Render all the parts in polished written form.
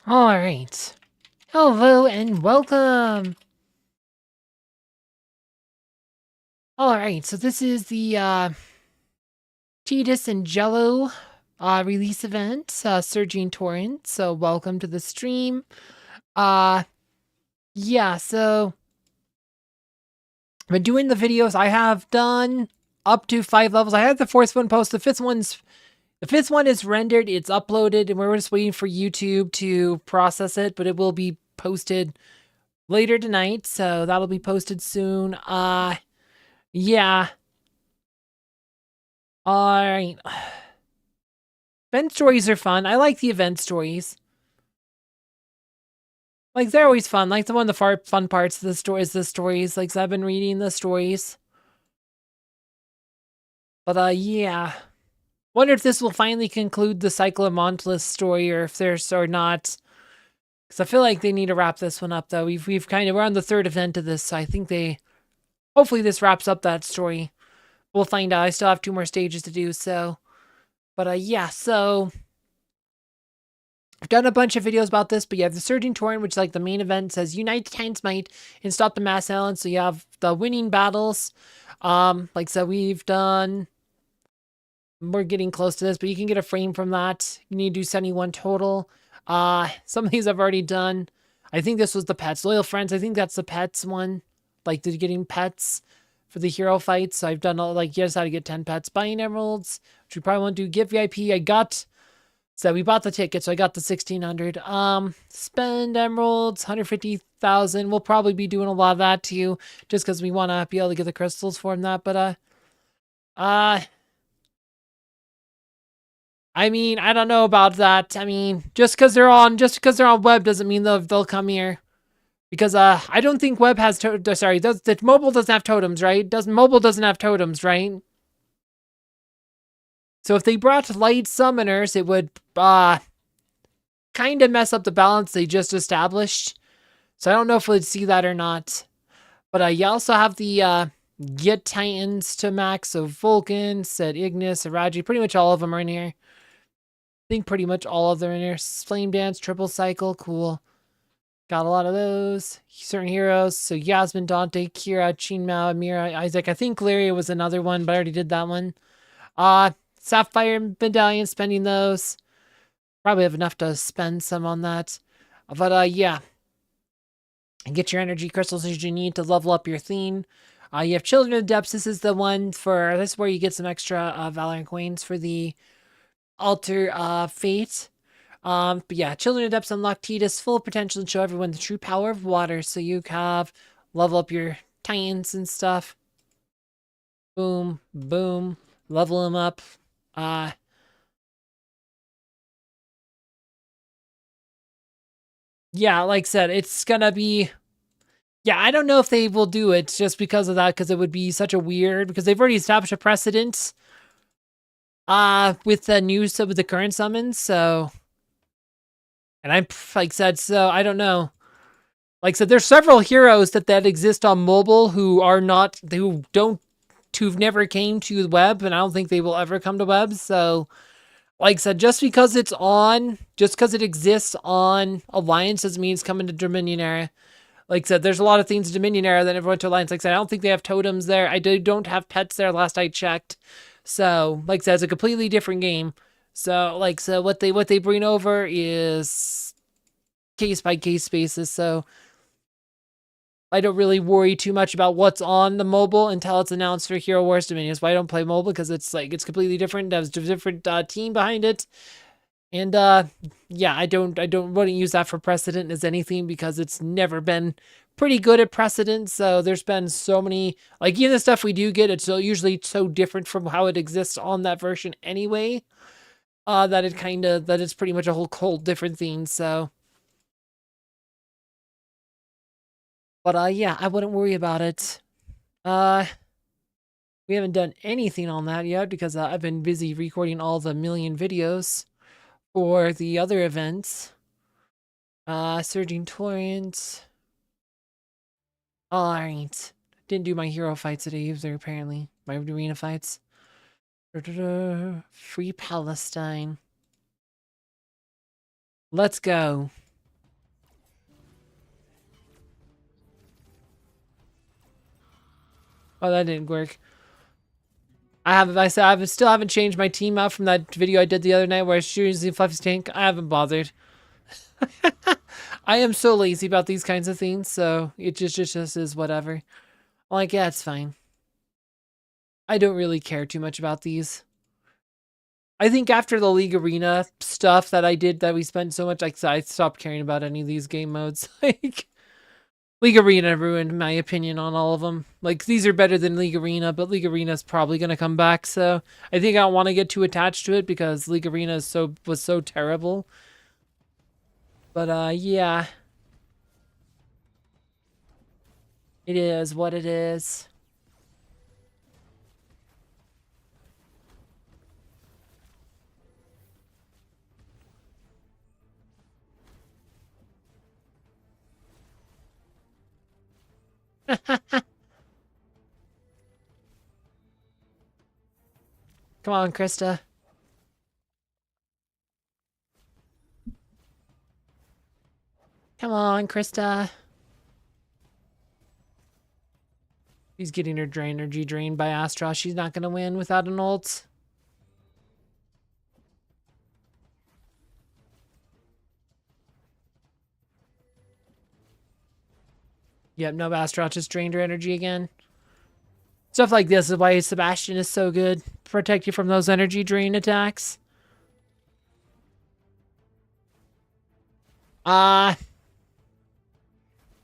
Alright. Hello and welcome! Alright, so this is the Tidus and Gelo release event, surging Torrent. So welcome to the stream. Yeah, so I've been doing the videos. I have done up to 5 levels. I had the 4th one posted. The fifth one is rendered, it's uploaded, and we're just waiting for YouTube to process it, but it will be posted later tonight, so that'll be posted soon. Yeah. Alright. Event stories are fun. I like the event stories. Like, they're always fun. Like, one of the fun parts of the story is the stories. Like, so I've been reading the stories. But, yeah. Wonder if this will finally conclude the cycle of Montless story, or if there's, or not. Because I feel like they need to wrap this one up, though. We're on the 3rd event of this, so I think hopefully this wraps up that story. We'll find out. I still have 2 more stages to do, so. But, yeah, so I've done a bunch of videos about this, but you have the Surging Torrent, which is like the main event, says Unite the Titans Might and Stop the Mass Island. So you have the winning battles. Like so we're getting close to this, but you can get a frame from that. You need to do 71 total. Some of these I've already done. I think this was the pets. Loyal Friends, I think that's the pets one. Like the getting pets for the hero fights. So I've done all, like, here's how to get 10 pets. Buying emeralds, which we probably won't do. Get VIP, so we bought the ticket, so I got the 1,600. Spend emeralds, 150,000. We'll probably be doing a lot of that too, just because we want to be able to get the crystals from that. But I mean, I don't know about that. I mean, just because they're on web doesn't mean they'll come here. Because I don't think web has mobile doesn't have totems, right? Mobile doesn't have totems, right? So if they brought light summoners, it would kind of mess up the balance they just established. So I don't know if we'd see that or not. But you also have the Get Titans to max. So Vulcan, said Ignis, Araji, pretty much all of them are in here. I think pretty much all of them are in here. Flame Dance, Triple Cycle, cool. Got a lot of those. Certain heroes. So Yasmin, Dante, Kira, Chinmao, Amira, Isaac. I think Lyria was another one, but I already did that one. Sapphire Medallion, spending those. Probably have enough to spend some on that. But yeah. And get your energy crystals as you need to level up your theme. You have Children of the Depths. This is the one this is where you get some extra Valorant coins for the Alter Fate. But yeah, Children of the Depths unlock Tidus full potential and show everyone the true power of water. So you have level up your Titans and stuff. Boom, boom, level them up. Yeah, like I said, it's gonna be. Yeah, I don't know if they will do it just because of that, because it would be such a weird. Because they've already established a precedent. With the current summons, so. And I'm like said, so I don't know. Like I said, there's several heroes that exist on mobile who've never came to the web, and I don't think they will ever come to web. So, like I said, just because it exists on Alliance doesn't mean it's coming to Dominion era. Like I said, there's a lot of things in Dominion era that never went to Alliance. Like I said, I don't think they have totems there. I don't have pets there last I checked. So, like I said, it's a completely different game. So, what they bring over is case by case basis. So, I don't really worry too much about what's on the mobile until it's announced for Hero Wars Dominion. That's why I don't play mobile, because it's completely different. There's a different team behind it. And yeah, I wouldn't use that for precedent as anything, because it's never been pretty good at precedent. So there's been so many, like, even the stuff we do get, it's usually so different from how it exists on that version anyway, that it's pretty much a whole different thing. So. But yeah, I wouldn't worry about it. We haven't done anything on that yet because I've been busy recording all the million videos for the other events. Surging Torrent. Alright. Didn't do my hero fights today either, apparently. My arena fights. Free Palestine. Let's go. Oh, that didn't work. I still haven't changed my team out from that video I did the other night where I was using Fluffy's tank. I haven't bothered. I am so lazy about these kinds of things, so it just is whatever. I'm like, yeah, it's fine. I don't really care too much about these. I think after the League Arena stuff that I did that we spent so much, like, I stopped caring about any of these game modes. Like, League Arena ruined my opinion on all of them. Like, these are better than League Arena, but League Arena is probably going to come back, so I think I don't want to get too attached to it because League Arena was so terrible. But, yeah. It is what it is. Come on, Krista. Come on, Krista. She's getting her energy drained by Astra. She's not going to win without an ult. Yep, no, Astra just drained her energy again. Stuff like this is why Sebastian is so good. Protect you from those energy drain attacks. Well,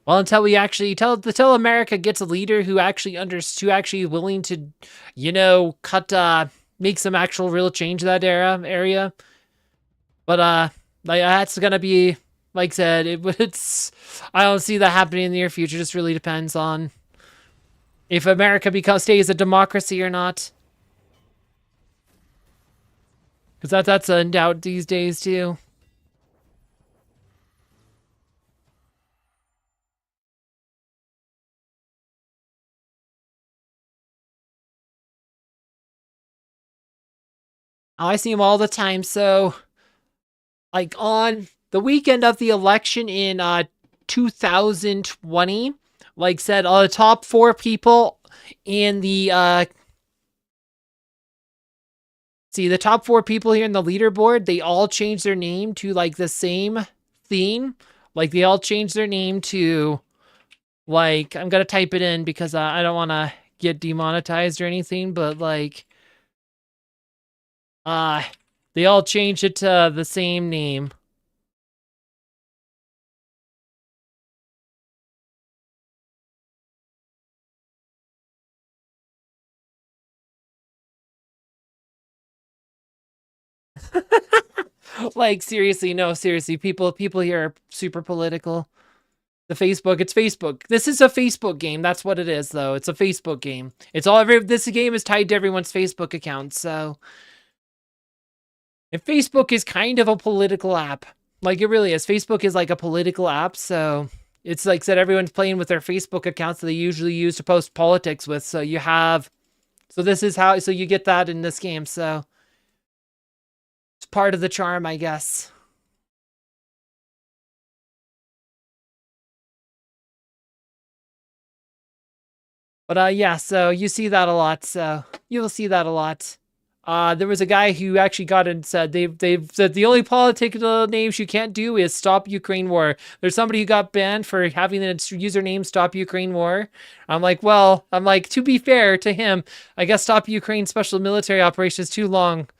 until we actually until America gets a leader who actually is willing to, make some actual real change in that area. But like that's gonna be, like I said, it's I don't see that happening in the near future. It just really depends on if America stays a democracy or not. Because that's in doubt these days too. I see them all the time. So, like on the weekend of the election in 2020, like said, the top 4 people in the the top 4 people here in the leaderboard, they all changed their name to like the same theme. Like they all changed their name to, like, I'm gonna type it in because I don't want to get demonetized or anything, but like they all changed it to the same name. Like seriously, no, seriously, people here are super political. It's Facebook. This is a Facebook game. That's what it is, though. It's a Facebook game. This game is tied to everyone's Facebook account, so. And Facebook is kind of a political app. Like, it really is. Facebook is like a political app, so it's like said everyone's playing with their Facebook accounts that they usually use to post politics with. So this is how, so you get that in this game, so it's part of the charm, I guess. But yeah, so you see that a lot, so you'll see that a lot. There was a guy who actually got and said they've said the only political names you can't do is Stop Ukraine War. There's somebody who got banned for having the username Stop Ukraine War. I'm like, to be fair to him, I guess Stop Ukraine Special Military Operation is too long.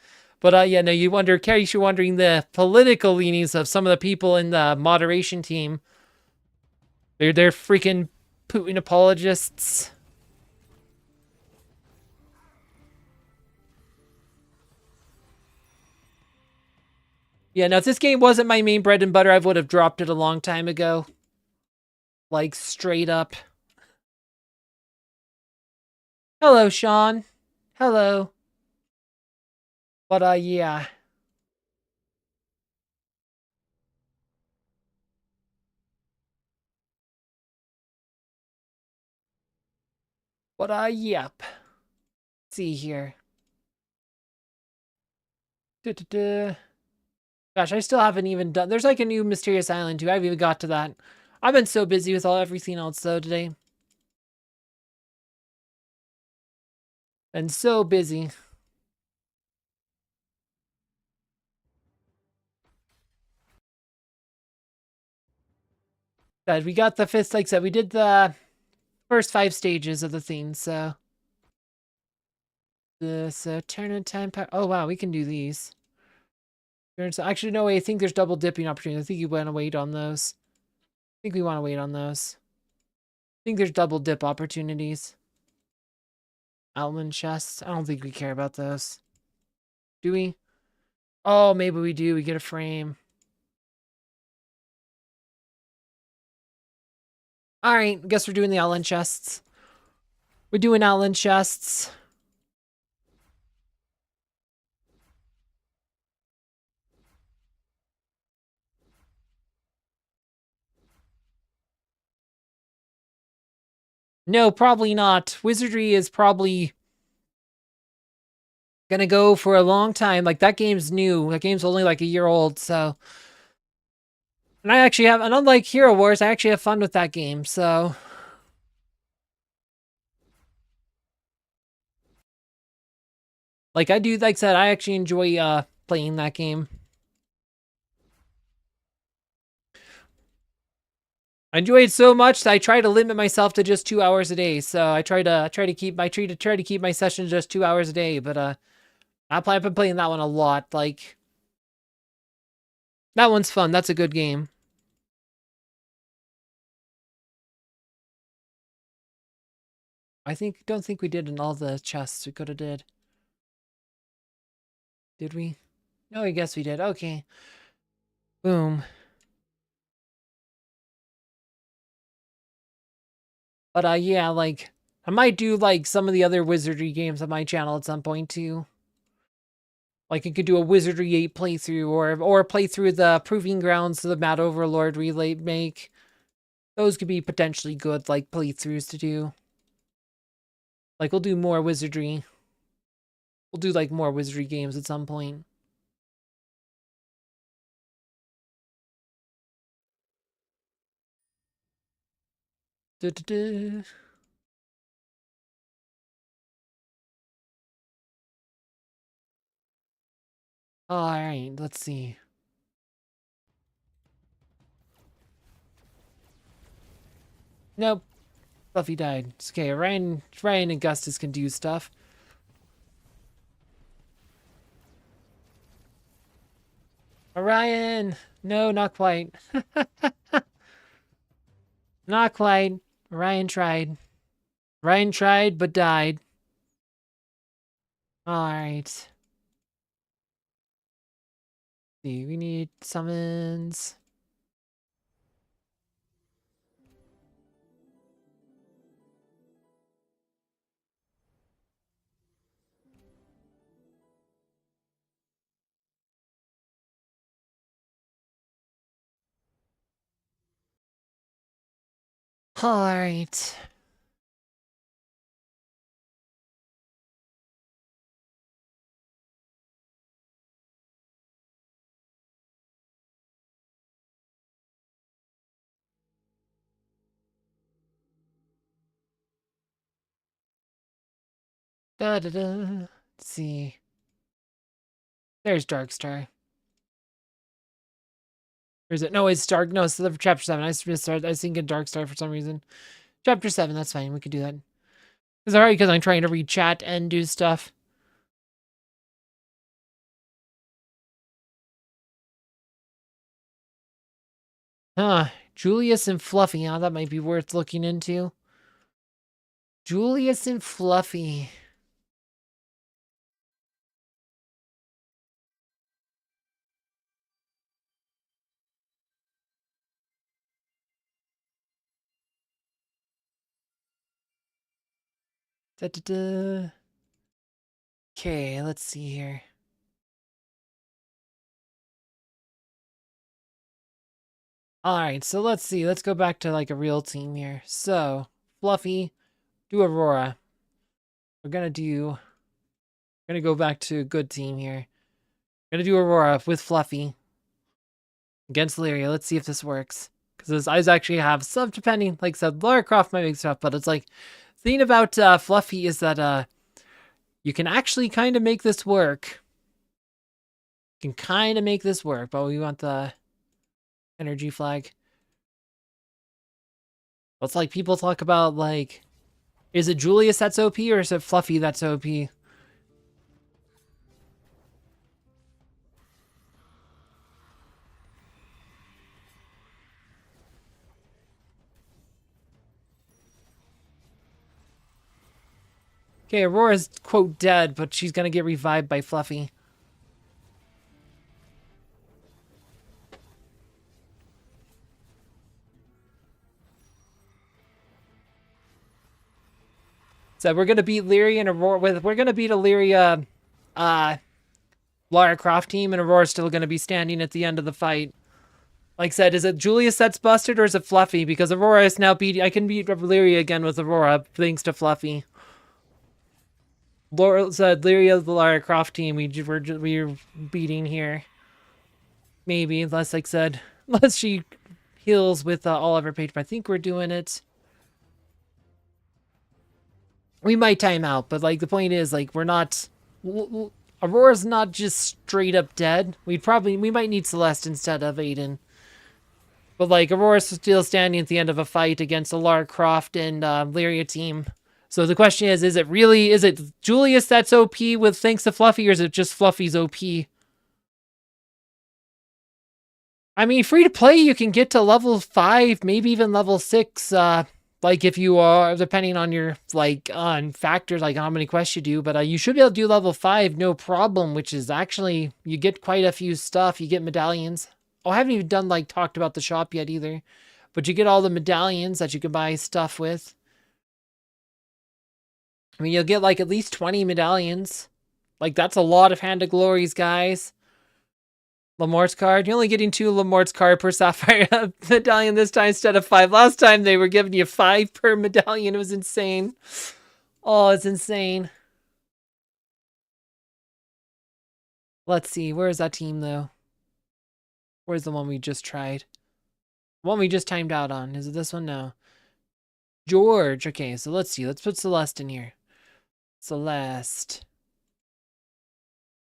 But yeah, no, you're wondering the political leanings of some of the people in the moderation team. They're freaking Putin apologists. Yeah, no, if this game wasn't my main bread and butter, I would have dropped it a long time ago. Like, straight up. Hello, Sean. Hello. But, yeah. But, yep. Let's see here. Gosh, I still haven't even done... There's like a new Mysterious Island too. I haven't even got to that. I've been so busy with everything else though today. Been so busy. But we got the fifth, like I said, we did the first 5 stages of the thing, so... So turn time power... Oh wow, we can do these. Actually, no way, I think there's double dipping opportunities. I think you want to wait on those. I think we want to wait on those. I think there's double dip opportunities. Outland chests. I don't think we care about those. Do we? Oh, maybe we do. We get a frame. Alright, guess we're doing the outland chests. We're doing outland chests. No, probably not. Wizardry is probably gonna go for a long time. Like, that game's new. That game's only like a year old, so... And I actually have... And unlike Hero Wars, I actually have fun with that game, so... Like, I do, like I said, I actually enjoy, playing that game. I enjoy it so much that I try to limit myself to just 2 hours a day. So I try to keep my sessions just 2 hours a day. But I've been playing that one a lot. Like, that one's fun. That's a good game. Don't think we did in all the chests we could have did. Did we? No, I guess we did. Okay. Boom. But yeah, like, I might do like some of the other wizardry games on my channel at some point too. Like, I could do a Wizardry 8 playthrough, or play through the Proving Grounds to the Mad Overlord remake. Those could be potentially good, like, playthroughs to do. Like, we'll do more Wizardry. We'll do, like, more Wizardry games at some point. Da -da -da. Alright, let's see. Nope. Fluffy died. It's okay. Ryan and Augustus can do stuff. Orion! No, not quite. Not quite. Ryan tried. Ryan tried, but died. Alright. See, we need summons. Alright. Da da da. Let's see. There's Darkstar. Or is it? No, it's Dark. No, it's chapter 7. I was thinking Darkstar for some reason. Chapter 7, that's fine. We could do that. It's alright because I'm trying to read chat and do stuff. Huh. Julius and Fluffy. Yeah, that might be worth looking into. Julius and Fluffy. Da da da. Okay, let's see here. Alright, so let's see. Let's go back to like a real team here. So, Fluffy, do Aurora. We're gonna go back to a good team here. We're gonna do Aurora with Fluffy against Lyria. Let's see if this works. Because those eyes actually have some, depending, like I said, Lara Croft might make stuff, but it's like, the thing about Fluffy is that you can actually kind of make this work. You can kind of make this work, but we want the energy flag. It's like people talk about, like, is it Julius that's OP or is it Fluffy that's OP? Okay, Aurora's, quote, dead, but she's gonna get revived by Fluffy. So we're gonna beat Lyria and Aurora we're gonna beat a Lyria Lara Croft team, and Aurora's still gonna be standing at the end of the fight. Like I said, is it Julius that's busted or is it Fluffy? Because Aurora is now I can beat Lyria again with Aurora, thanks to Fluffy. Laura said Lyria, the Lara Croft team, we're beating here. Maybe, unless, like I said, unless she heals with all of her page. But I think we're doing it. We might time out, but like the point is, like, we're not. Aurora's not just straight up dead. We might need Celeste instead of Aiden. But like Aurora's still standing at the end of a fight against a Lara Croft and Lyria team. So the question is it Julius that's OP with thanks to Fluffy, or is it just Fluffy's OP? I mean, free to play, you can get to level 5, maybe even level 6, like if you are, depending on your, like, on factors, like how many quests you do, but you should be able to do level 5, no problem, which is actually, you get quite a few stuff, you get medallions. Oh, I haven't even talked about the shop yet either, but you get all the medallions that you can buy stuff with. I mean, you'll get, like, at least 20 medallions. Like, that's a lot of Hand of Glories, guys. Lamort's card. You're only getting 2 Lamort's card per Sapphire medallion this time instead of 5. Last time they were giving you 5 per medallion. It was insane. Oh, it's insane. Let's see. Where is that team, though? Where's the one we just tried? The one we just timed out on. Is it this one? No. George. Okay, so let's see. Let's put Celeste in here. Celeste.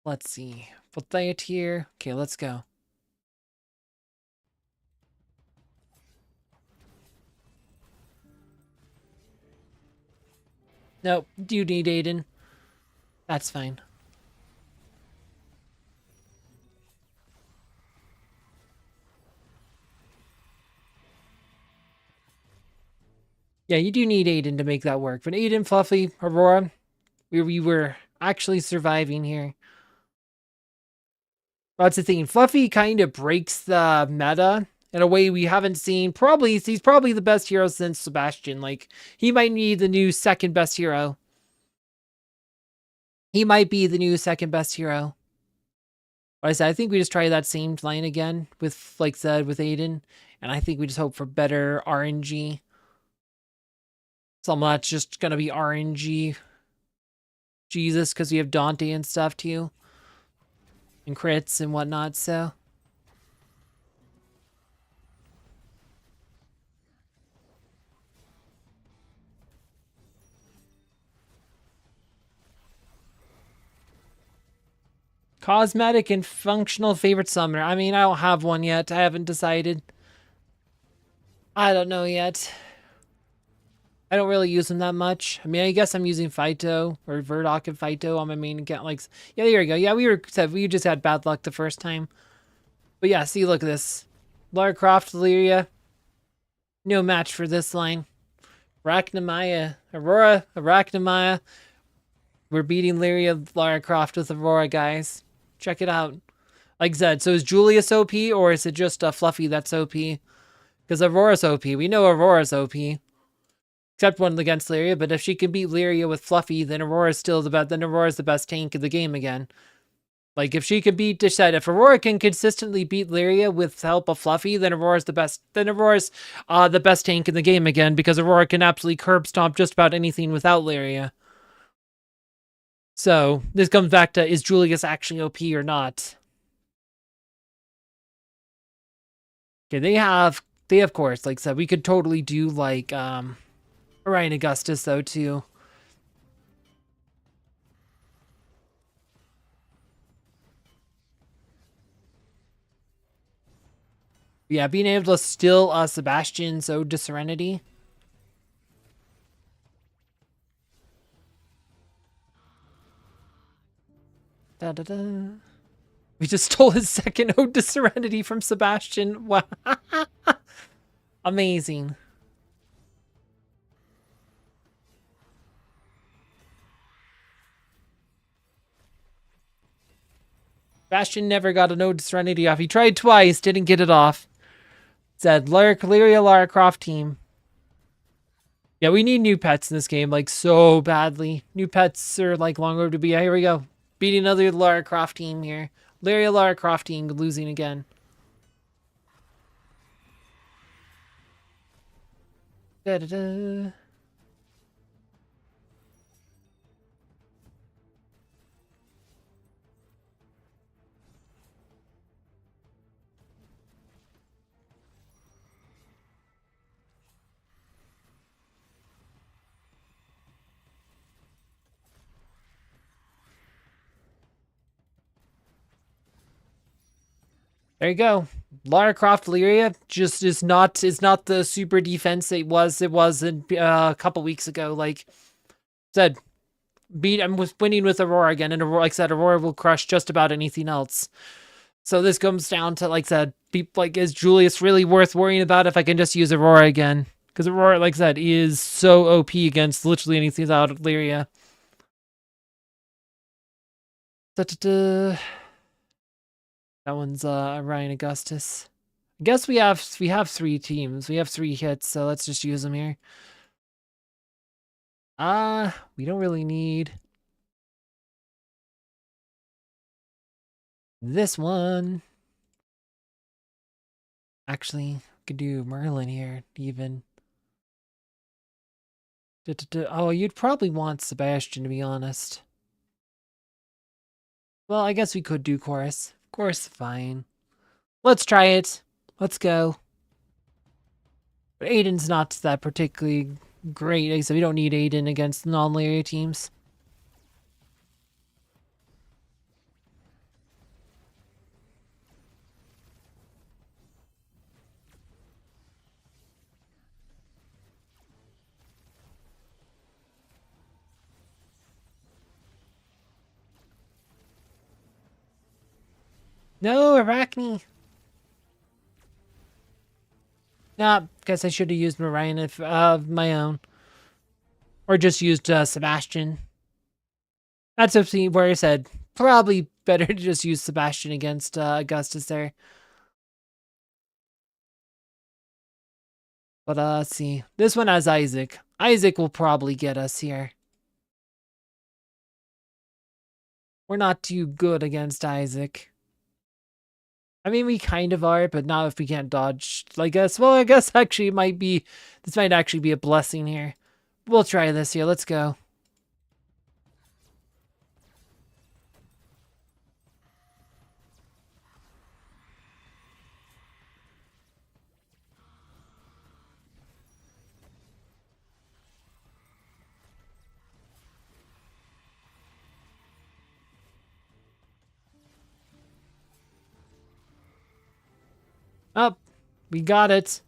Let's see. Put that here. Okay, let's go. Nope. Do you need Aiden? That's fine. Yeah, you do need Aiden to make that work. But Aiden, Fluffy, Aurora, we were actually surviving here. That's the thing. Fluffy kind of breaks the meta in a way we haven't seen. He's probably the best hero since Sebastian. Like, he might need the new second best hero. He might be the new second best hero. But I said, I think we just try that same line again with, like I said, with Aiden. And I think we just hope for better RNG. Some of that's just going to be RNG. Jesus, because we have Dante and stuff too. And crits and whatnot, so. Cosmetic and functional favorite summoner. I mean, I don't have one yet. I haven't decided. I don't know yet. I don't really use them that much. I mean, I guess I'm using Phyto or Verdok and Phyto on my main account. Like, yeah, there you go. Yeah, we just had bad luck the first time. But yeah, see, look at this. Lara Croft, Lyria. No match for this line. Arachnamaya, Aurora, Arachnamaya. We're beating Lyria, Lara Croft with Aurora, guys. Check it out. Like I said, so is Julius OP or is it just a Fluffy that's OP? Because Aurora's OP. We know Aurora's OP. Except one against Lyria, but if she can beat Lyria with Fluffy, then Aurora's still the best. Then Aurora's the best tank in the game again. Like, if she can beat if Aurora can consistently beat Lyria with the help of Fluffy, then Aurora's the best. Then Aurora's the best tank in the game again, because Aurora can absolutely curb stomp just about anything without Lyria. So this comes back to, is Julius actually OP or not? Okay, they have course, like I said, we could totally do like Orion Augustus though too. Yeah, being able to steal Sebastian's Ode to Serenity. Da, da, da. We just stole his second Ode to Serenity from Sebastian. Wow. Amazing. Sebastian never got an Ode to Serenity off. He tried twice, didn't get it off. Said Lyria Lara Croft team. Yeah, we need new pets in this game, like, so badly. New pets are, like, long overdue. But yeah, here we go. Beating another Lara Croft team here. Lyria Lara Croft team losing again. Da, da, da. There you go. Lara Croft Lyria just is not the super defense it was in a couple weeks ago. Like said, was winning with Aurora again, and Aurora, like I said, Aurora will crush just about anything else. So this comes down to, like I said, is Julius really worth worrying about if I can just use Aurora again? Because Aurora, like I said, is so OP against literally anything without Lyria. Da, da, da. That one's Ryan Augustus. I guess we have 3 teams. We have 3 hits, so let's just use them here. We don't really need this one. Actually, we could do Merlin here, even. Oh, you'd probably want Sebastian, to be honest. Well, I guess we could do Chorus. Chorus, fine. Let's try it. Let's go. But Aiden's not that particularly great, so we don't need Aiden against non-Lyria teams. No, Arachne. Nah, guess I should have used Mariah of my own. Or just used Sebastian. That's where I said probably better to just use Sebastian against Augustus there. But let's see. This one has Isaac. Isaac will probably get us here. We're not too good against Isaac. I mean, we kind of are, but not if we can't dodge. I guess actually this might actually be a blessing here. We'll try this here. Let's go. Oh, we got it.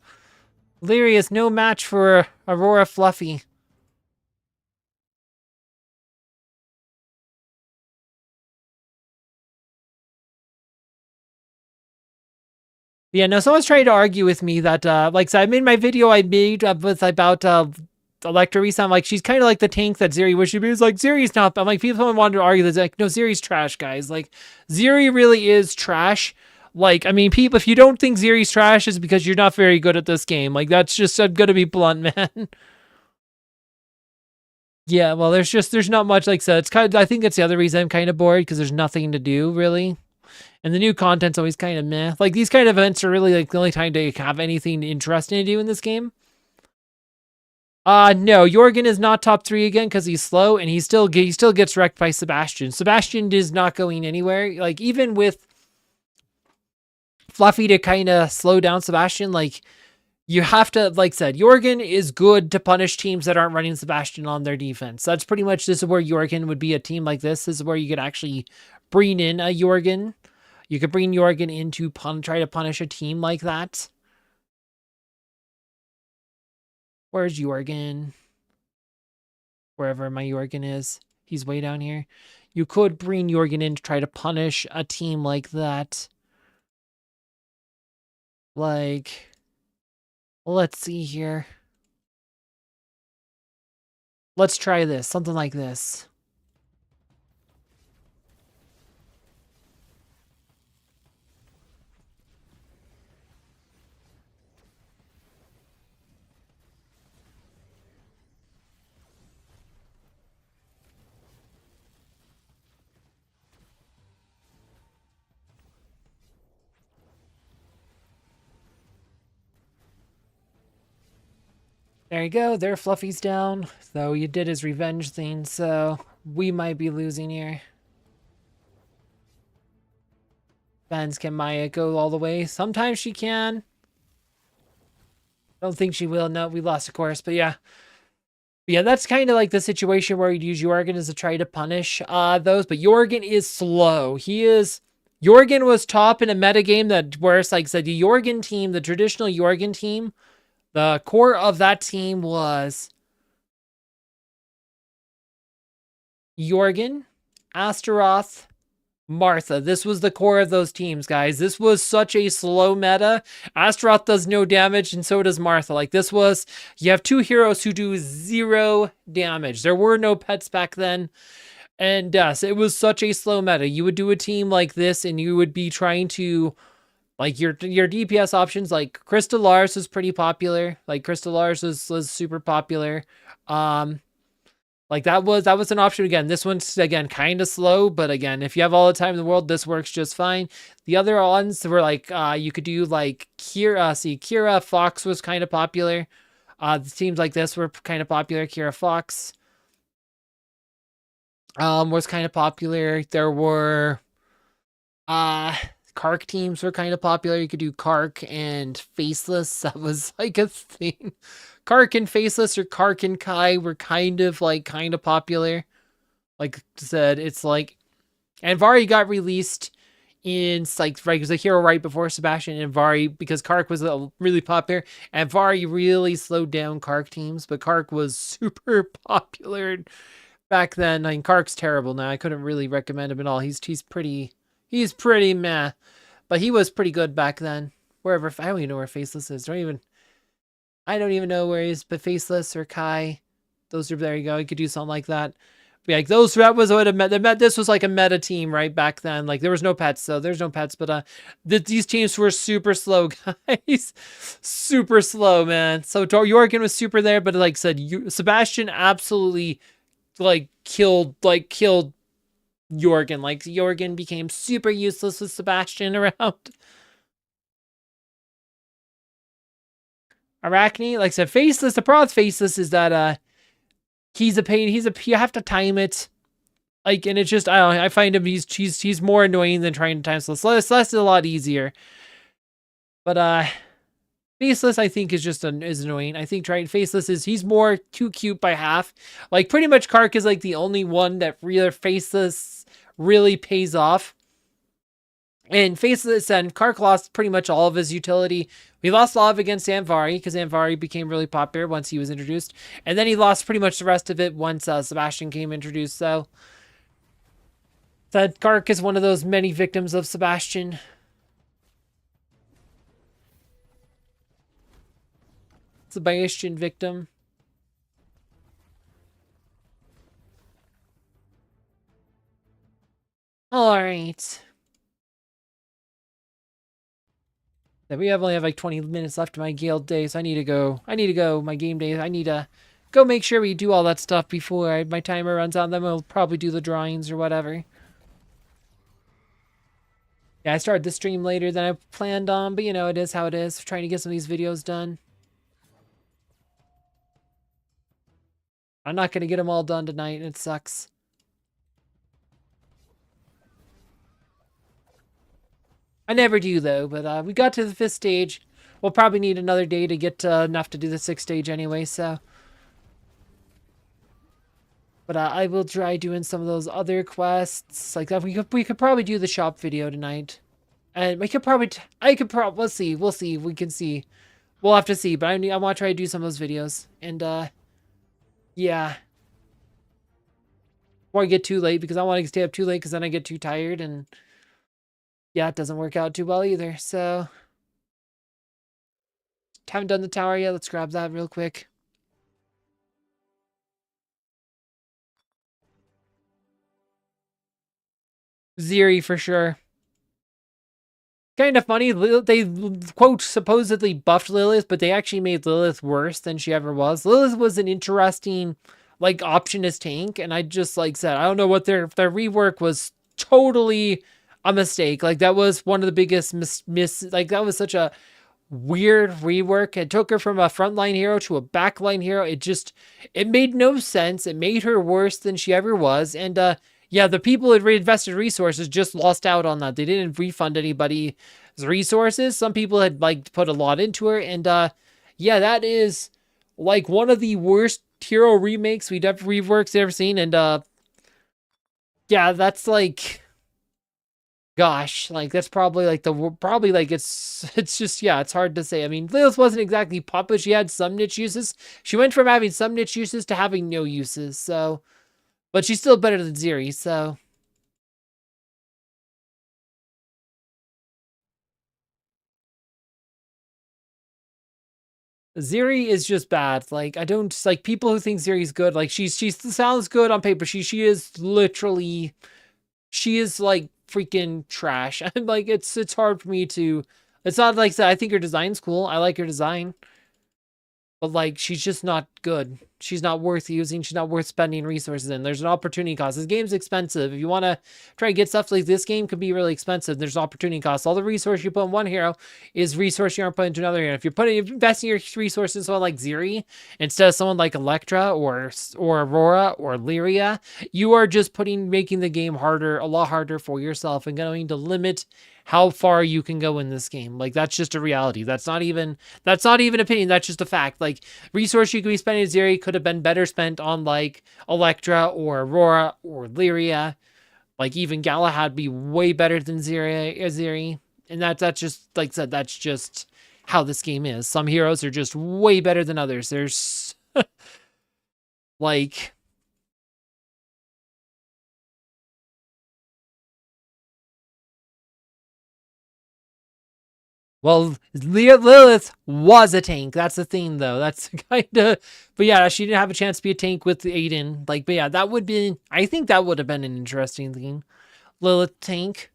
Lyria is no match for Aurora Fluffy. Yeah, no, someone's trying to argue with me that, like, so I made my video I made with about Electra recently. I'm like, she's kind of like the tank that Zeri wish she'd be. It's like, Zeri's not. I'm like, people wanted to argue this. Like, no, Zeri's trash, guys. Like, Zeri really is trash. Like, I mean, people, if you don't think Zeri's trash, is because you're not very good at this game. Like, that's just, I'm gonna be blunt, man. Yeah, well, there's not much, like I said. It's kind of, I think that's the other reason I'm kind of bored, because there's nothing to do, really. And the new content's always kind of meh. Like, these kind of events are really, like, the only time to have anything interesting to do in this game. No, Jorgen is not top 3 again because he's slow, and he still gets wrecked by Sebastian. Sebastian is not going anywhere. Like, even with Fluffy to kind of slow down Sebastian, like, you have to, like I said, Jorgen is good to punish teams that aren't running Sebastian on their defense. That's pretty much, this is where Jorgen would be a team like this. This is where you could actually bring in a Jorgen. You could bring Jorgen in to try to punish a team like that. Where's Jorgen? Wherever my Jorgen is. He's way down here. You could bring Jorgen in to try to punish a team like that. Like, let's see here. Let's try this. Something like this. There you go. There, Fluffy's down. Though you did his revenge thing, so we might be losing here. Depends, can Maya go all the way? Sometimes she can. Don't think she will. No, we lost, of course. But yeah. Yeah, that's kind of like the situation where you'd use Jorgen as to try to punish those. But Jorgen is slow. Jorgen was top in a metagame that, where it's like said, the Jorgen team, the traditional Jorgen team, the core of that team was Jorgen, Astaroth, Martha. This was the core of those teams, guys. This was such a slow meta. Astaroth does no damage, and so does Martha. Like, this was, you have 2 heroes who do 0 damage. There were no pets back then. And so it was such a slow meta. You would do a team like this, and you would be trying to, like, your DPS options, like Crystallars was pretty popular. Like, Crystallars was super popular. Like, that was an option. Again, this one's, again, kind of slow, but again, if you have all the time in the world, this works just fine. The other ones were like, you could do like Kira Fox was kind of popular. The teams like this were kind of popular. Kira Fox was kind of popular. There were Kark teams were kind of popular. You could do Kark and Faceless. That was like a thing. Kark and Faceless or Kark and Kai were kind of popular. Like I said, it's like, and Vari got released in like, right, it was a hero right before Sebastian, and Vari, because Kark was really popular, and Vari really slowed down Kark teams, but Kark was super popular back then. I mean, Kark's terrible now. I couldn't really recommend him at all. He's pretty meh, but he was pretty good back then. Wherever, I don't even know where Faceless is. I don't even know where he is, but Faceless or Kai, those are, there you go. You could do something like that. But like, that was what this was like a meta team right back then. Like, there was no pets, so there's no pets, but these teams were super slow, guys. Super slow, man. So Jorgen was super there, but like I said, Sebastian absolutely killed Jorgen. Like, Jorgen became super useless with Sebastian around. Arachne, like I said, Faceless. The problem with Faceless is that he's a pain. You have to time it. Like, and it's just, I don't know, I find him, he's more annoying than trying to time Celeste. Celeste is a lot easier. But Faceless, I think, is annoying. I think trying Faceless he's more too cute by half. Like, pretty much Kark is like the only one that really Faceless really pays off. And Faceless and Kark lost pretty much all of his utility. We lost a lot of against Anvari, because Anvari became really popular once he was introduced. And then he lost pretty much the rest of it once Sebastian came introduced. So that Kark is one of those many victims of Sebastian. Sebastian victim. Alright. We only have like 20 minutes left of my guild day, so I need to go. My game day. I need to go make sure we do all that stuff before my timer runs out. Then we'll probably do the drawings or whatever. Yeah, I started the stream later than I planned on, but you know, it is how it is. Trying to get some of these videos done. I'm not going to get them all done tonight, and it sucks. I never do, though, but we got to the 5th stage. We'll probably need another day to get enough to do the 6th stage anyway, so. But I will try doing some of those other quests. Like that, we could probably do the shop video tonight. And we could probably, let's see, we'll see, we can see. We'll have to see, but I want to try to do some of those videos. And, yeah. Before I get too late, because I want to stay up too late, because then I get too tired, and yeah, it doesn't work out too well either, so. Haven't done the tower yet, let's grab that real quick. Ziri for sure. Kind of funny, they, quote, supposedly buffed Lilith, but they actually made Lilith worse than she ever was. Lilith was an interesting, like, option as tank, and I just, like, said, I don't know what their rework was totally a mistake. Like, that was one of the biggest like, that was such a weird rework. It took her from a frontline hero to a backline hero. It made no sense. It made her worse than she ever was, and, yeah, the people who invested resources just lost out on that. They didn't refund anybody's resources. Some people had, like, put a lot into her. And, yeah, that is, like, one of the worst hero remakes reworks we've ever seen. And, yeah, that's, like, gosh, like, that's probably, like, it's just, yeah, it's hard to say. I mean, Lilith wasn't exactly popular. She had some niche uses. She went from having some niche uses to having no uses, so. But she's still better than Ziri, so. Ziri is just bad. Like, I don't, like, people who think Ziri's good, like, she sounds good on paper. She is literally, she is, like, freaking trash. I'm like, it's hard for me to, it's not like that. I think her design's cool. I like her design. But, like, she's just not good. She's not worth using. She's not worth spending resources in. There's an opportunity cost. This game's expensive. If you want to try to get stuff like this game, could be really expensive. There's an opportunity cost. All the resource you put in one hero is resource you aren't putting into another hero. If you're investing your resources in someone like Ziri instead of someone like Electra or Aurora or Lyria, you are just making the game harder, a lot harder for yourself, and going to limit how far you can go in this game. Like, that's just a reality. That's not even opinion. That's just a fact. Like, resource you could be spending on Ziri could have been better spent on, like, Electra or Aurora or Lyria. Like, even Galahad be way better than Ziri. And that's just, like I said, that's just how this game is. Some heroes are just way better than others. There's like, well, Lilith was a tank. That's the thing, though. That's kind of, but yeah, she didn't have a chance to be a tank with Aiden. Like, but yeah, I think that would have been an interesting thing. Lilith tank.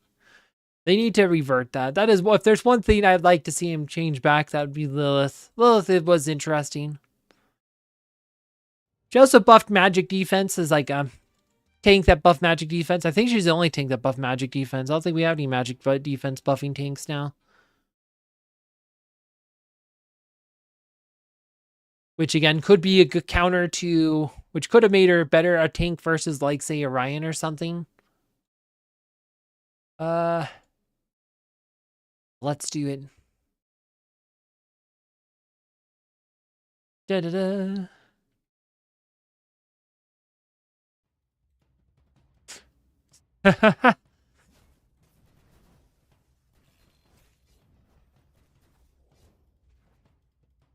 They need to revert that. That is, if there's one thing I'd like to see him change back, that would be Lilith. Lilith, it was interesting. She also buffed magic defense as, like, a tank that buffed magic defense. I think she's the only tank that buffed magic defense. I don't think we have any magic defense buffing tanks now. Which, again, could be a good counter to, which could have made her better a tank versus, like, say, Orion or something. Let's do it. Da-da-da.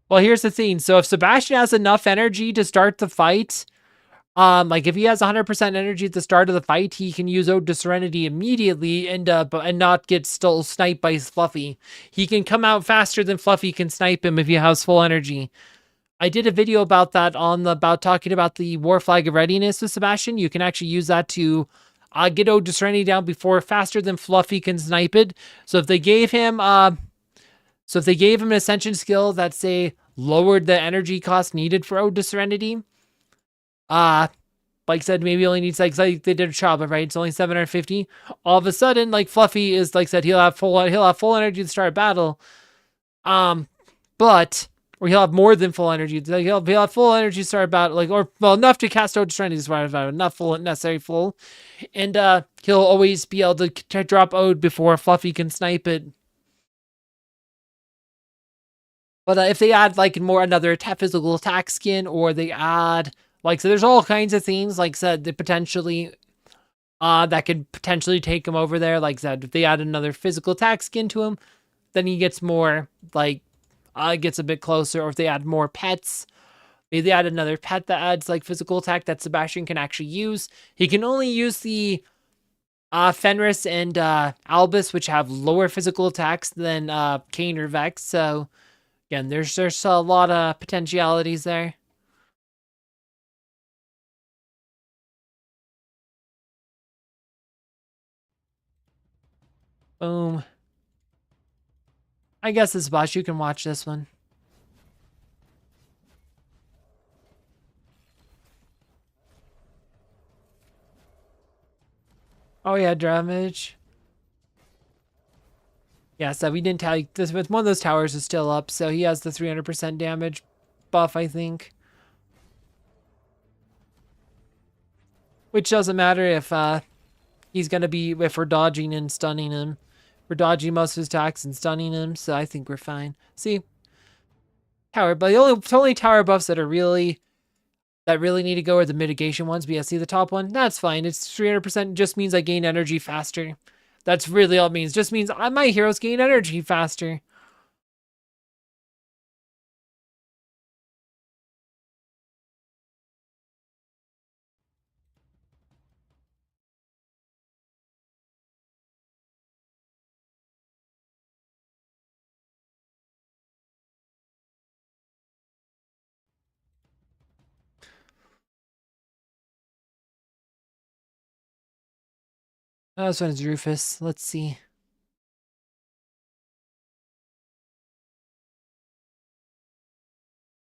Well, here's the thing. So if Sebastian has enough energy to start the fight, like, if he has 100% energy at the start of the fight, he can use Ode to Serenity immediately and not get still sniped by Fluffy. He can come out faster than Fluffy can snipe him if he has full energy. I did a video about that about talking about the War Flag of Readiness with Sebastian. You can actually use that to get Ode to Serenity down faster than Fluffy can snipe it. So if they gave him an Ascension skill that, say, lowered the energy cost needed for Ode to Serenity, like I said, maybe only needs, like they did a Chaba, right? It's only 750. All of a sudden, like, Fluffy is, like I said, he'll have full energy to start a battle. But or he'll have more than full energy. Like he'll have full energy start about like, or well, enough to cast out Stranding about enough full necessary full, and he'll always be able to drop Ode before Fluffy can snipe it. But if they add like more another physical attack skin, or they add like, so there's all kinds of things like said that potentially that could potentially take him over there. Like said, if they add another physical attack skin to him, then he gets more like gets a bit closer. Or if they add more pets, maybe they add another pet that adds like physical attack that Sebastian can actually use. He can only use the Fenris and Albus, which have lower physical attacks than Kane or Vex. So again, there's a lot of potentialities there. Boom. I guess this boss, you can watch this one. Oh yeah, damage. Yeah, so we didn't tell you this, but one of those towers is still up, so he has the 300% damage buff, I think. Which doesn't matter if he's gonna be, if we're dodging and stunning him. We're dodging most of his attacks and stunning him, so I think we're fine. See, tower, but the only tower buffs that are really need to go are the mitigation ones. But yeah, see the top one? That's fine. It's 300%, just means I gain energy faster. That's really all it means. Just means my heroes gain energy faster. Oh, this one is Rufus. Let's see.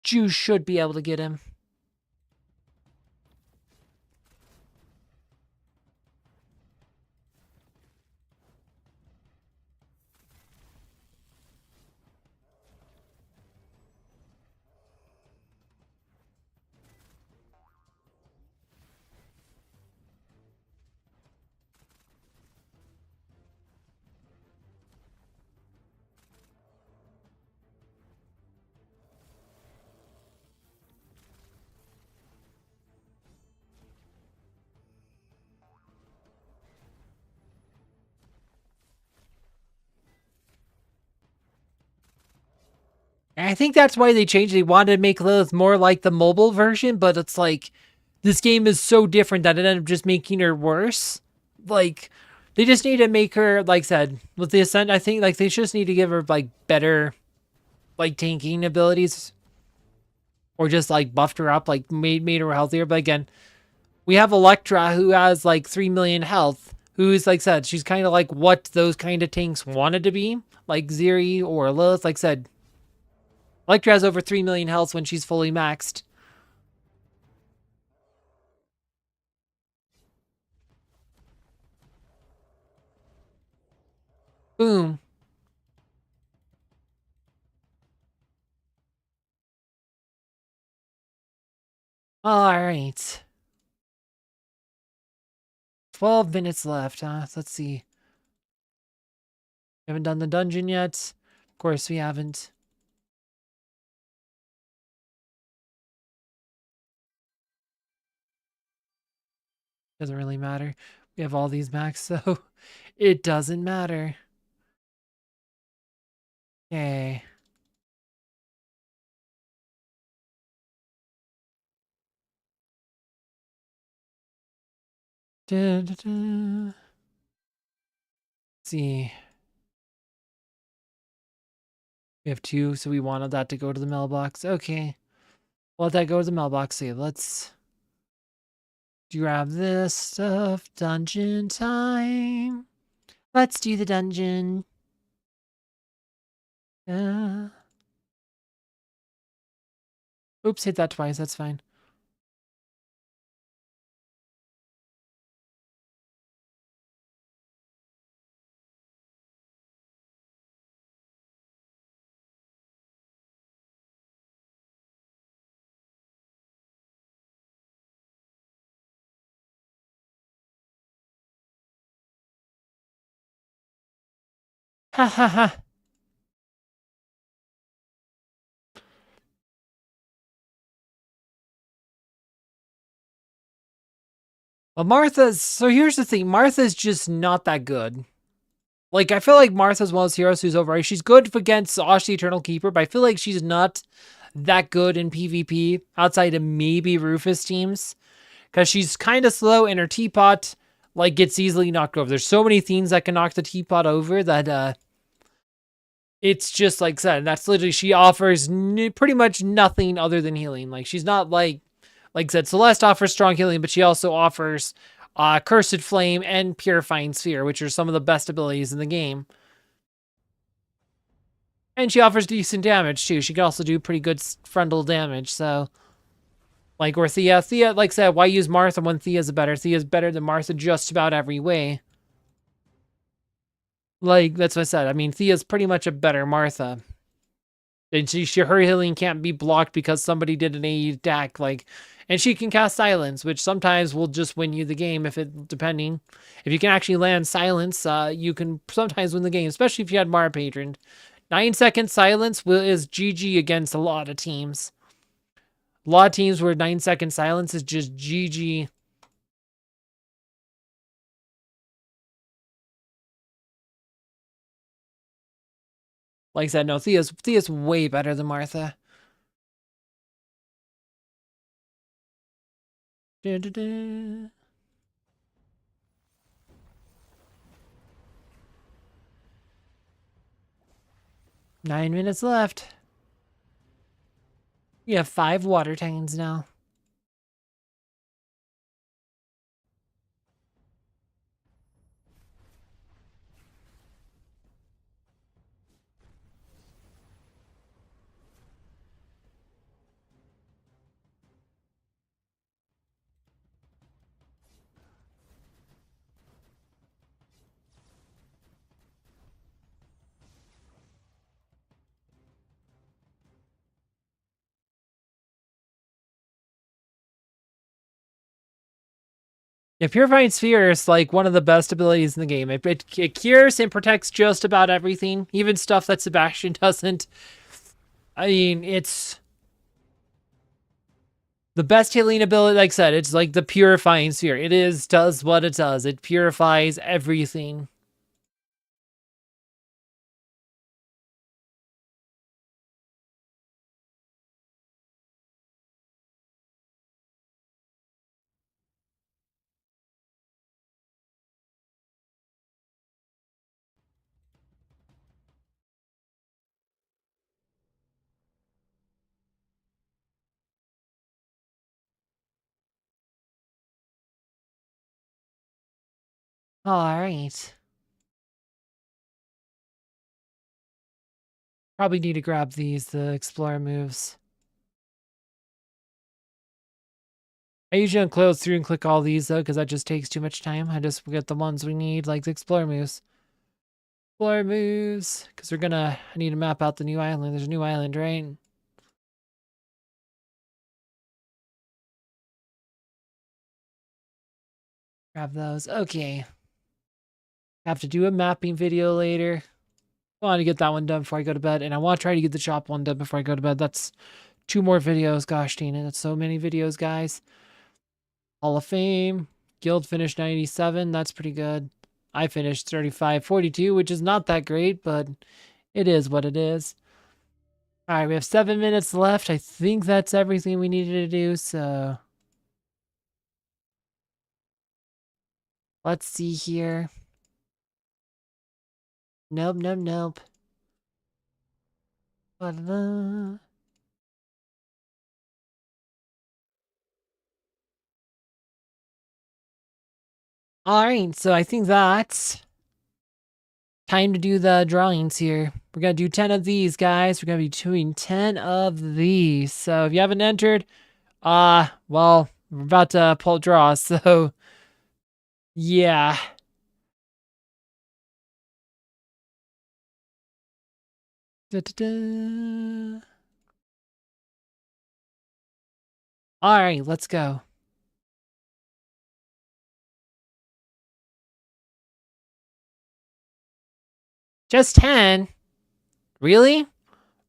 Juice should be able to get him. And I think that's why they changed. They wanted to make Lilith more like the mobile version, but it's like this game is so different that it ended up just making her worse. Like they just need to make her, like I said, with the Ascent, I think like they just need to give her like better like tanking abilities, or just like buffed her up, like made her healthier. But again, we have Electra who has like 3 million health, who's like I said, she's kind of like what those kind of tanks wanted to be, like Ziri or Lilith. Like I said, Electra has over 3 million health when she's fully maxed. Boom. All right. 12 minutes left, huh? Let's see. We haven't done the dungeon yet. Of course, we haven't. Doesn't really matter. We have all these max, so it doesn't matter. Okay. Da, da, da. Let's see. We have two, so we wanted that to go to the mailbox. Okay. We'll let that go to the mailbox. See, let's grab this stuff. Dungeon time. Let's do the dungeon. Oops, hit that twice. That's fine. Ha ha ha. Well, so here's the thing. Martha's just not that good. Like, I feel like Martha's one of those heroes who's overrated. She's good against Osh the Eternal Keeper, but I feel like she's not that good in PvP outside of maybe Rufus teams. Because she's kind of slow and her teapot, like, gets easily knocked over. There's so many things that can knock the teapot over that, it's just like said. That's literally, she offers pretty much nothing other than healing. Like, she's not like I said, Celeste offers strong healing, but she also offers Cursed Flame and Purifying Sphere, which are some of the best abilities in the game. And she offers decent damage, too. She can also do pretty good frontal damage, so... Like, or Thea, like I said, why use Martha when Thea's better? Thea's better than Martha just about every way. Like, that's what I said. I mean, Thea's pretty much a better Martha. And her healing can't be blocked because somebody did an AE attack, like... And she can cast Silence, which sometimes will just win you the game depending. If you can actually land Silence, you can sometimes win the game, especially if you had Mara Patron. 9-second Silence is GG against a lot of teams. A lot of teams where 9-second Silence is just GG. Like I said, no, Thea's way better than Martha. Da, da, da. 9 minutes left. You have 5 water titans now. Yeah, Purifying Sphere is like one of the best abilities in the game. It cures and protects just about everything, even stuff that Sebastian doesn't. I mean, it's the best healing ability. Like I said, it's like the Purifying Sphere. Does what it does. It purifies everything. All right. Probably need to grab the Explorer moves. I usually don't close through and click all these though, because that just takes too much time. I just get the ones we need, like the Explorer moves. Explorer moves, because I need to map out the new island. There's a new island, right? Grab those. Okay. Have to do a mapping video later. I want to get that one done before I go to bed, and I want to try to get the shop one done before I go to bed. That's 2 more videos. Gosh, Tina, that's so many videos, guys. Hall of Fame. Guild finished 97. That's pretty good. I finished 35-42, which is not that great, but it is what it is. All right, we have 7 minutes left. I think that's everything we needed to do, so... Let's see here. Nope, nope, nope. All right, so I think that's time to do the drawings here. We're going to do 10 of these, guys. We're going to be doing 10 of these. So if you haven't entered, well, we're about to pull draws, so yeah. Da, da, da. All right, let's go. Just 10? Really?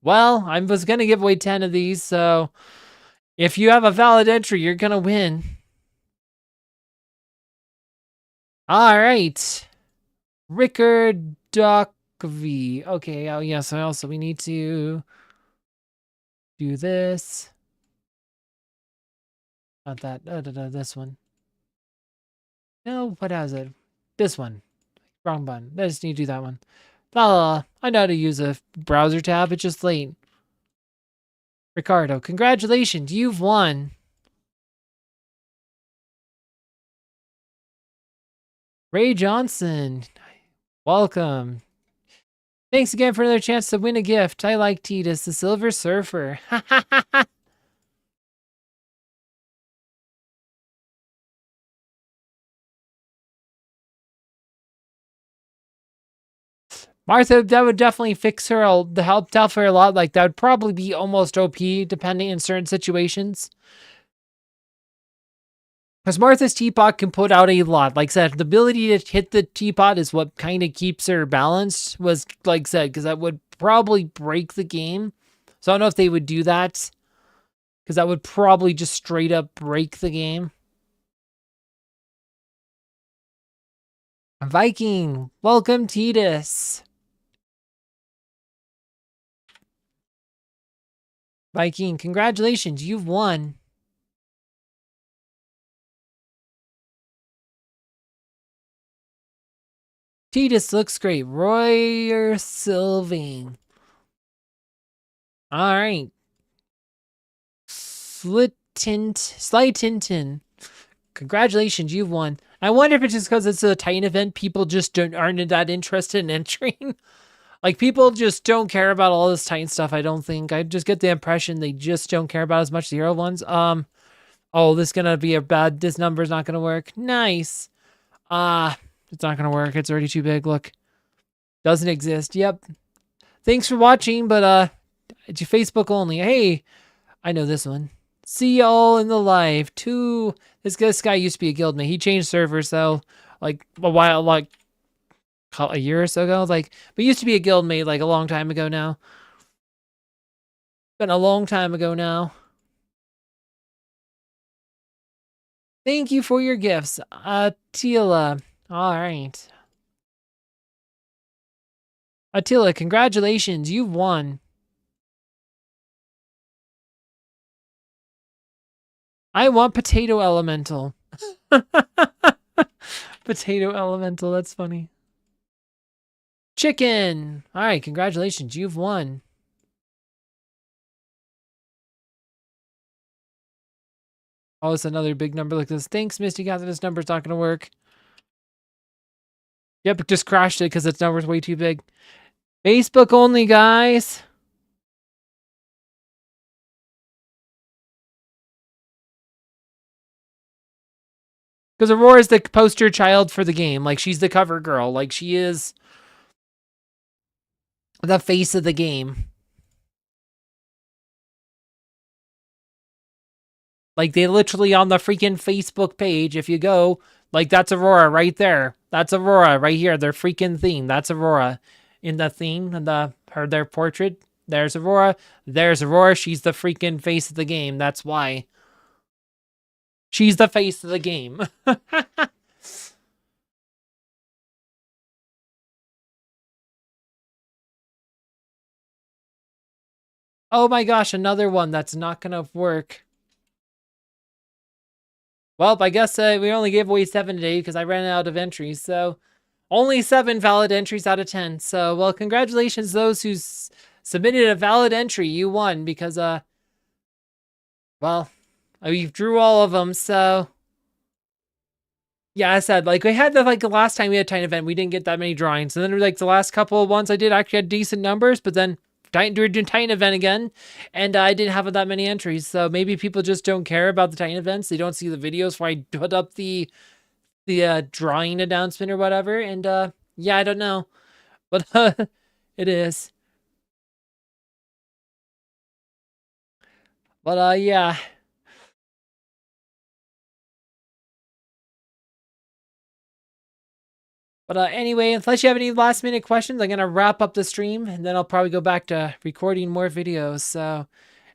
Well, I was gonna give away 10 of these, so if you have a valid entry, you're gonna win. All right. Rickard Duckv. Okay, oh yes, also we need to do this. Not that, this one. No, what is it? This one. Wrong button. I just need to do that one. I know how to use a browser tab, it's just late. Ricardo, congratulations, you've won. Ray Johnson, welcome. Thanks again for another chance to win a gift. I like Tidus, the Silver Surfer. Martha, that would definitely fix her, help her a lot. Like, that would probably be almost OP, depending in certain situations. Because Martha's teapot can put out a lot. Like I said, the ability to hit the teapot is what kind of keeps her balanced, was, like I said, because that would probably break the game. So I don't know if they would do that, because that would probably just straight up break the game. Viking, welcome, Tidus. Viking, congratulations, you've won. Tidus looks great. Royer Sylvain. All right. Slytinton. Congratulations, you've won. I wonder if it's just because it's a Titan event, people just aren't that interested in entering. Like, people just don't care about all this Titan stuff, I don't think. I just get the impression they just don't care about as much the hero ones. Oh, this is gonna be this number's not gonna work. Nice. It's not gonna work. It's already too big. Look. Doesn't exist. Yep. Thanks for watching, but it's your Facebook only. Hey, I know this one. See y'all in the live. This guy used to be a guildmate. He changed servers though, like a year or so ago. But he used to be a guildmate like a long time ago now. Been a long time ago now. Thank you for your gifts, Attila. All right. Attila, congratulations. You've won. I want Potato Elemental. Potato Elemental, that's funny. Chicken! Alright, congratulations, you've won. Oh, it's another big number like this. Thanks, Misty. Kathrine, this number's not gonna work. Yep, it just crashed it because its number's way too big. Facebook only, guys. Because Aurora's the poster child for the game. Like, she's the cover girl. Like, she is the face of the game. Like, they literally on the freaking Facebook page, if you go, like, that's Aurora right there. That's Aurora right here. Their freaking theme. That's Aurora. In the theme, and their portrait. There's Aurora. There's Aurora. She's the freaking face of the game. That's why. She's the face of the game. Oh my gosh, another one that's not gonna work. Well, I guess we only gave away 7 today because I ran out of entries, so only 7 valid entries out of 10. So, well, congratulations those who submitted a valid entry. You won because, well, we drew all of them, so... Yeah, I said, like, we had the last time we had a Titan event, we didn't get that many drawings. And then, like, the last couple of ones I did actually had decent numbers, but then we're doing Titan event again, and I didn't have that many entries. So maybe people just don't care about the Titan events. They don't see the videos where I put up the drawing announcement or whatever. And, yeah, I don't know. But, it is. But, yeah. But anyway, unless you have any last minute questions, I'm going to wrap up the stream and then I'll probably go back to recording more videos. So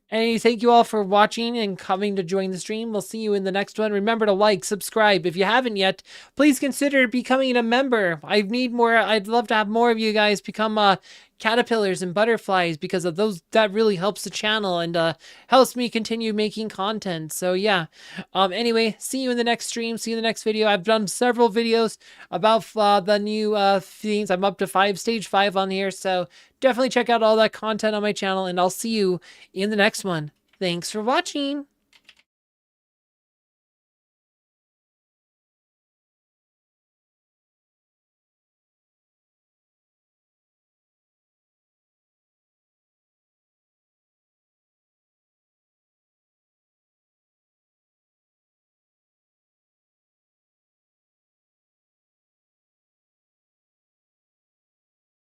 and thank you all for watching and coming to join the stream. We'll see you in the next one. Remember to like, subscribe. If you haven't yet, please consider becoming a member. I need more. I'd love to have more of you guys become caterpillars and butterflies because of those. That really helps the channel and helps me continue making content. So yeah. Anyway, see you in the next stream. See you in the next video. I've done several videos about the new themes. I'm up to stage 5 on here. So definitely check out all that content on my channel and I'll see you in the next one. Thanks for watching.